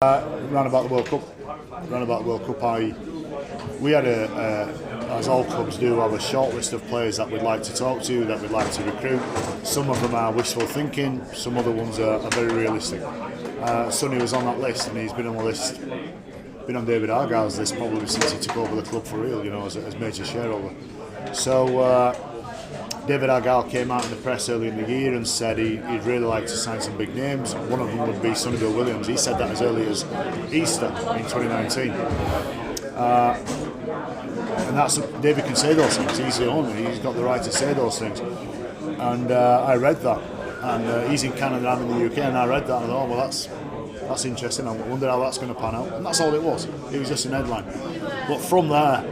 Round about the World Cup, we had as all clubs do, have a short list of players that we'd like to talk to, that we'd like to recruit. Some of them are wishful thinking, some other ones are very realistic. Sonny was on that list, and he's been on the list, been on David Argyle's list probably since he took over the club for real, as major shareholder. So David Argyle came out in the press early in the year and said he'd really like to sign some big names. One of them would be Sonny Williams. He said that as early as Easter in 2019. And David can say those things. He's the owner. He's got the right to say those things. And I read that. And he's in Canada, I'm in the UK, and I read that and I thought, well, that's interesting. I wonder how that's going to pan out. And that's all it was. It was just an headline. But from there,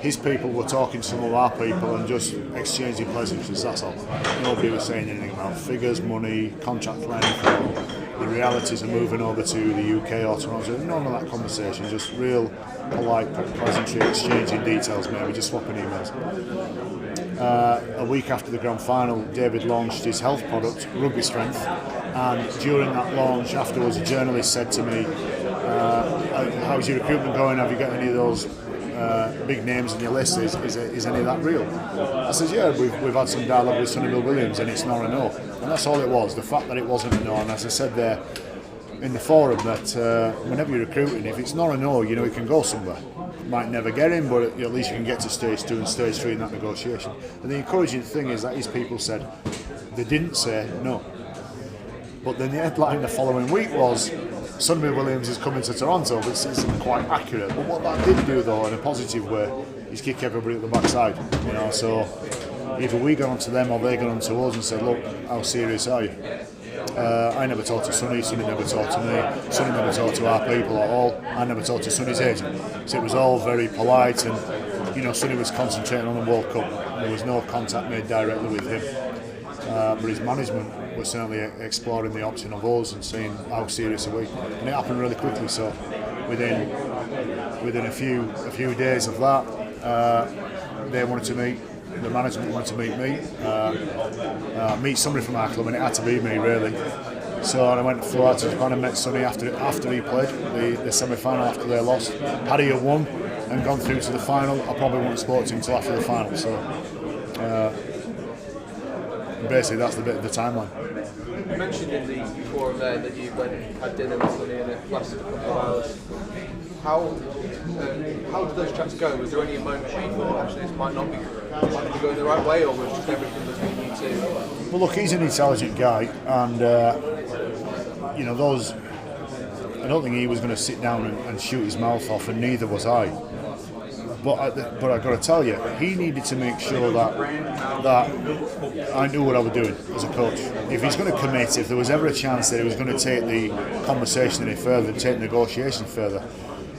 his people were talking to some of our people and just exchanging pleasantries, that's all. Nobody was saying anything about figures, money, contract length, the realities of moving over to the UK or Toronto. None of that conversation, just real polite pleasantry, exchanging details, maybe just swapping emails. A week after the grand final, David launched his health product, Rugby Strength, and during that launch afterwards, a journalist said to me, how's your recruitment going? Have you got any of those big names on your list? Is any of that real? I said, yeah, we've had some dialogue with Sonny Williams, and it's not a no. And that's all it was, the fact that it wasn't a no. And as I said there in the forum, that whenever you're recruiting, if it's not a no, it can go somewhere. Might never get him, but at least you can get to stage 2 and stage 3 in that negotiation. And the encouraging thing is that his people said they didn't say no. But then the headline the following week was Sonny Williams is coming to Toronto, which isn't quite accurate. But what that did do, though, in a positive way, is kick everybody at the backside. So either we got onto them or they got onto us and said, look, how serious are you? I never talked to Sonny, Sonny never talked to me, Sonny never talked to our people at all, I never talked to Sonny's agent. So it was all very polite, and Sonny was concentrating on the World Cup. There was no contact made directly with him. But his management was certainly exploring the option of us and seeing how serious are we. And it happened really quickly, so within a few days of that, they wanted to meet. The management wanted to meet me, meet somebody from our club, and it had to be me, really. So I flew out to Japan and met Sonny after he played the semi-final after they lost. Had he won and gone through to the final, I probably wouldn't have spoken to him until after the final. So basically, that's the bit of the timeline. You mentioned in the forum there that you went and had dinner with Sonny and it lasted a couple of hours. How did those chats go? Was there any moment where you thought actually this might not be going the right way, or was just everything between you two? Well, look, he's an intelligent guy, and those. I don't think he was going to sit down and shoot his mouth off, and neither was I. But I've got to tell you, he needed to make sure that I knew what I was doing as a coach. If he's going to commit, if there was ever a chance that he was going to take the conversation any further, take the negotiation further,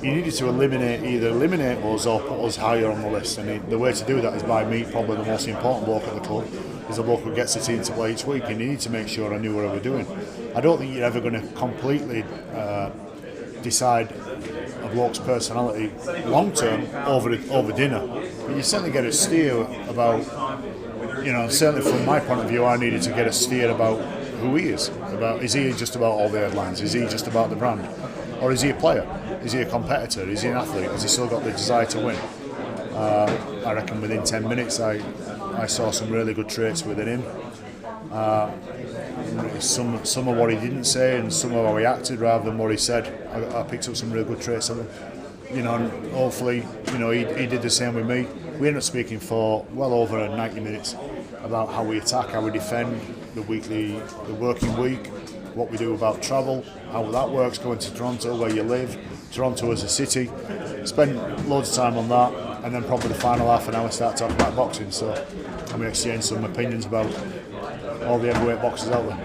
he needed to either eliminate us or put us higher on the list. And the way to do that is by me, probably the most important bloke at the club, is the bloke who gets the team to play each week. And he needed to make sure I knew what I was doing. I don't think you're ever going to completely decide a bloke's personality long term over dinner, but you certainly get a steer about, certainly from my point of view, I needed to get a steer about who he is. Is he just about all the headlines? Is he just about the brand, or is he a player? Is he a competitor? Is he an athlete? Has he still got the desire to win? I reckon within 10 minutes I saw some really good traits within him. Some of what he didn't say and some of how he acted rather than what he said, I picked up some really good traits of him. And hopefully, he did the same with me. We ended up speaking for well over 90 minutes about how we attack, how we defend, the working week, what we do about travel, how that works, going to Toronto, where you live, Toronto as a city. Spent loads of time on that, and then probably the final half an hour start talking about boxing. And we exchanged some opinions about all the heavyweight boxers out there.